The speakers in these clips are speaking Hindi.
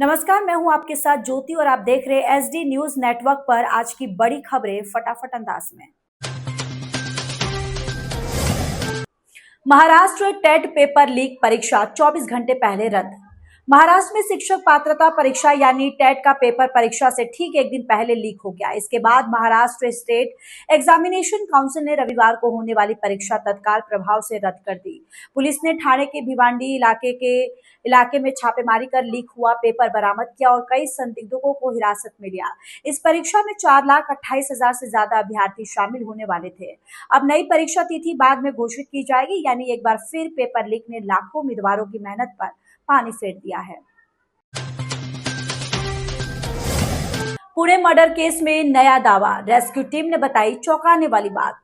नमस्कार, मैं हूं आपके साथ ज्योति और आप देख रहे हैं एसडी न्यूज नेटवर्क पर आज की बड़ी खबरें फटाफट अंदाज में। महाराष्ट्र टेट पेपर लीक, परीक्षा 24 घंटे पहले रद्द। महाराष्ट्र में शिक्षक पात्रता परीक्षा यानी टेट का पेपर परीक्षा से ठीक एक दिन पहले लीक हो गया। इसके बाद महाराष्ट्र स्टेट एग्जामिनेशन काउंसिल ने रविवार को होने वाली परीक्षा तत्काल प्रभाव से रद्द कर दी। पुलिस ने ठाणे के भिवांडी इलाके में छापेमारी कर लीक हुआ पेपर बरामद किया और कई संदिग्धों को हिरासत में लिया। इस परीक्षा में 4,28,000 से ज्यादा अभ्यर्थी शामिल होने वाले थे। अब नई परीक्षा तिथि बाद में घोषित की जाएगी, यानी एक बार फिर पेपर लीक ने लाखों उम्मीदवारों की मेहनत पर पानी फेर दिया है। पुणे मर्डर केस में नया दावा, रेस्क्यू टीम ने बताई चौंकाने वाली बात।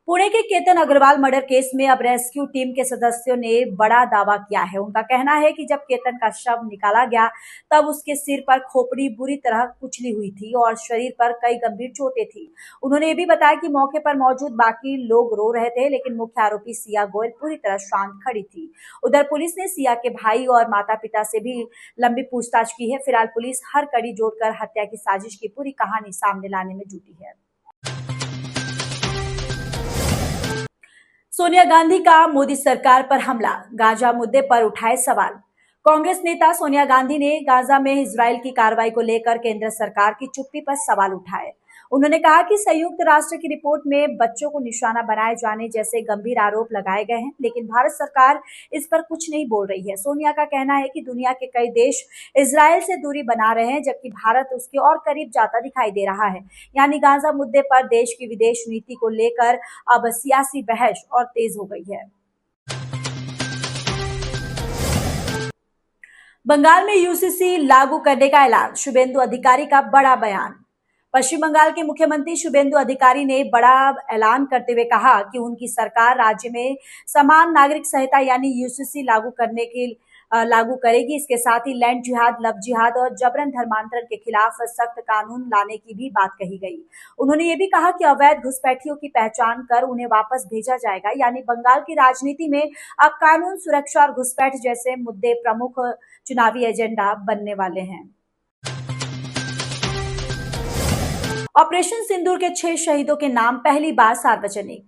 पुणे के केतन अग्रवाल मर्डर केस में अब रेस्क्यू टीम के सदस्यों ने बड़ा दावा किया है। उनका कहना है कि जब केतन का शव निकाला गया तब उसके सिर पर खोपड़ी बुरी तरह कुचली हुई थी और शरीर पर कई गंभीर चोटें थी। उन्होंने ये भी बताया कि मौके पर मौजूद बाकी लोग रो रहे थे, लेकिन मुख्य आरोपी सिया गोयल पूरी तरह शांत खड़ी थी। उधर पुलिस ने सिया के भाई और माता पिता से भी लंबी पूछताछ की है। फिलहाल पुलिस हर कड़ी जोड़कर हत्या की साजिश की पूरी कहानी सामने लाने में जुटी है। सोनिया गांधी का मोदी सरकार पर हमला, गाजा मुद्दे पर उठाए सवाल। कांग्रेस नेता सोनिया गांधी ने गाजा में इजरायल की कार्रवाई को लेकर केंद्र सरकार की चुप्पी पर सवाल उठाए। उन्होंने कहा कि संयुक्त राष्ट्र की रिपोर्ट में बच्चों को निशाना बनाए जाने जैसे गंभीर आरोप लगाए गए हैं, लेकिन भारत सरकार इस पर कुछ नहीं बोल रही है। सोनिया का कहना है कि दुनिया के कई देश इजरायल से दूरी बना रहे हैं, जबकि भारत उसके और करीब जाता दिखाई दे रहा है। यानी गाजा मुद्दे पर देश की विदेश नीति को लेकर अब सियासी बहस और तेज हो गई है। बंगाल में यूसीसी लागू करने का ऐलान, शुभेंदु अधिकारी का बड़ा बयान। पश्चिम बंगाल के मुख्यमंत्री शुभेंदु अधिकारी ने बड़ा ऐलान करते हुए कहा कि उनकी सरकार राज्य में समान नागरिक संहिता यानी यूसीसी लागू करेगी। इसके साथ ही लैंड जिहाद, लव जिहाद और जबरन धर्मांतरण के खिलाफ सख्त कानून लाने की भी बात कही गई। उन्होंने ये भी कहा कि अवैध घुसपैठियों की पहचान कर उन्हें वापस भेजा जाएगा। यानी बंगाल की राजनीति में अब कानून सुरक्षा और घुसपैठ जैसे मुद्दे प्रमुख चुनावी एजेंडा बनने वाले हैं। ऑपरेशन सिंदूर के 6 शहीदों के नाम पहली बार सार्वजनिक।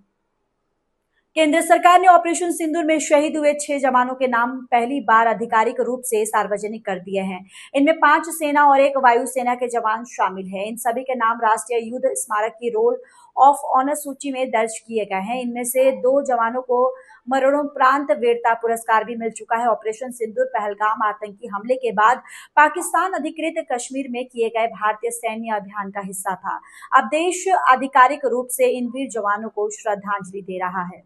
केंद्र सरकार ने ऑपरेशन सिंदूर में शहीद हुए 6 जवानों के नाम पहली बार आधिकारिक रूप से सार्वजनिक कर दिए हैं। इनमें 5 सेना और 1 वायुसेना के जवान शामिल हैं। इन सभी के नाम राष्ट्रीय युद्ध स्मारक की रोल ऑफ ऑनर सूची में दर्ज किए गए हैं। इनमें से 2 जवानों को मरणोपरांत वीरता पुरस्कार भी मिल चुका है। ऑपरेशन सिंदूर पहलगाम आतंकी हमले के बाद पाकिस्तान अधिकृत कश्मीर में किए गए भारतीय सैन्य अभियान का हिस्सा था। अब देश आधिकारिक रूप से इन वीर जवानों को श्रद्धांजलि दे रहा है।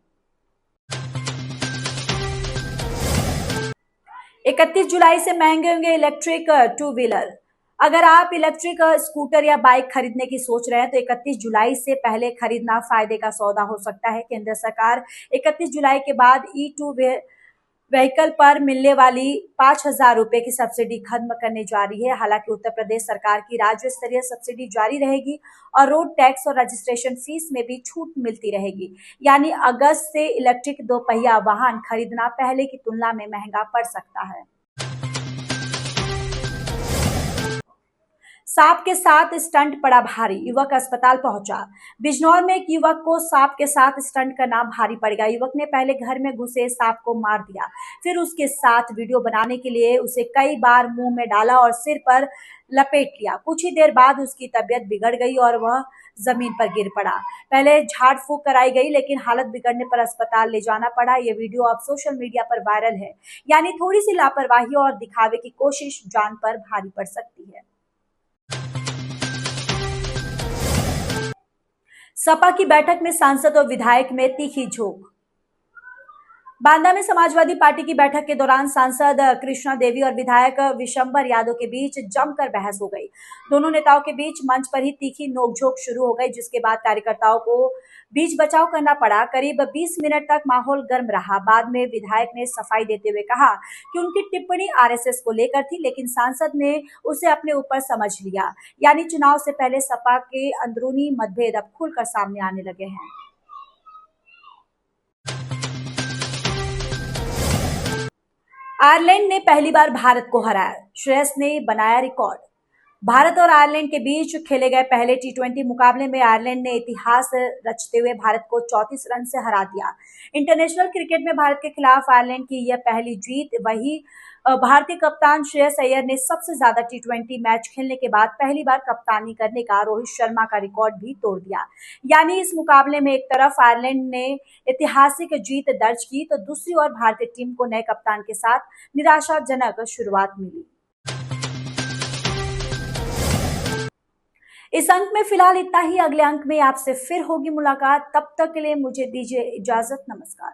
31 जुलाई से महंगे होंगे इलेक्ट्रिक 2 व्हीलर। अगर आप इलेक्ट्रिक स्कूटर या बाइक खरीदने की सोच रहे हैं तो 31 जुलाई से पहले खरीदना फायदे का सौदा हो सकता है। केंद्र सरकार 31 जुलाई के बाद E2 व्हीकल पर मिलने वाली 5,000 रुपए की सब्सिडी खत्म करने जा रही है। हालांकि उत्तर प्रदेश सरकार की राज्य स्तरीय सब्सिडी जारी रहेगी और रोड टैक्स और रजिस्ट्रेशन फीस में भी छूट मिलती रहेगी। यानी अगस्त से इलेक्ट्रिक 2 पहिया वाहन खरीदना पहले की तुलना में महंगा पड़ सकता है। सांप के साथ स्टंट पड़ा भारी, युवक अस्पताल पहुंचा। बिजनौर में एक युवक को सांप के साथ स्टंट करना भारी पड़ गया। युवक ने पहले घर में घुसे सांप को मार दिया, फिर उसके साथ वीडियो बनाने के लिए उसे कई बार मुंह में डाला और सिर पर लपेट लिया। कुछ ही देर बाद उसकी तबीयत बिगड़ गई और वह जमीन पर गिर पड़ा। पहले झाड़ फूंक कराई गई, लेकिन हालत बिगड़ने पर अस्पताल ले जाना पड़ा। ये वीडियो अब सोशल मीडिया पर वायरल है। यानी थोड़ी सी लापरवाही और दिखावे की कोशिश जान पर भारी पड़ सकती है। सपा की बैठक में सांसद और विधायक में तीखी झोंक। बांदा में समाजवादी पार्टी की बैठक के दौरान सांसद कृष्णा देवी और विधायक विशंबर यादव के बीच जमकर बहस हो गई। दोनों नेताओं के बीच मंच पर ही तीखी नोकझोंक शुरू हो गई, जिसके बाद कार्यकर्ताओं को बीच बचाव करना पड़ा। करीब 20 मिनट तक माहौल गर्म रहा। बाद में विधायक ने सफाई देते हुए कहा कि उनकी टिप्पणी आरएसएस को लेकर थी, लेकिन सांसद ने उसे अपने ऊपर समझ लिया। यानी चुनाव से पहले सपा के अंदरूनी मतभेद अब खुलकर सामने आने लगे हैं। आयरलैंड ने पहली बार भारत को हराया, श्रेयस ने बनाया रिकॉर्ड। भारत और आयरलैंड के बीच खेले गए पहले टी20 मुकाबले में आयरलैंड ने इतिहास रचते हुए भारत को 34 रन से हरा दिया। इंटरनेशनल क्रिकेट में भारत के खिलाफ आयरलैंड की यह पहली जीत। वही भारतीय कप्तान श्रेयस अय्यर ने सबसे ज्यादा टी20 मैच खेलने के बाद पहली बार कप्तानी करने का रोहित शर्मा का रिकॉर्ड भी तोड़ दिया। यानी इस मुकाबले में एक तरफ आयरलैंड ने ऐतिहासिक जीत दर्ज की तो दूसरी ओर भारतीय टीम को नए कप्तान के साथ निराशाजनक शुरुआत मिली। इस अंक में फिलहाल इतना ही। अगले अंक में आपसे फिर होगी मुलाकात। तब तक के लिए मुझे दीजिए इजाजत। नमस्कार।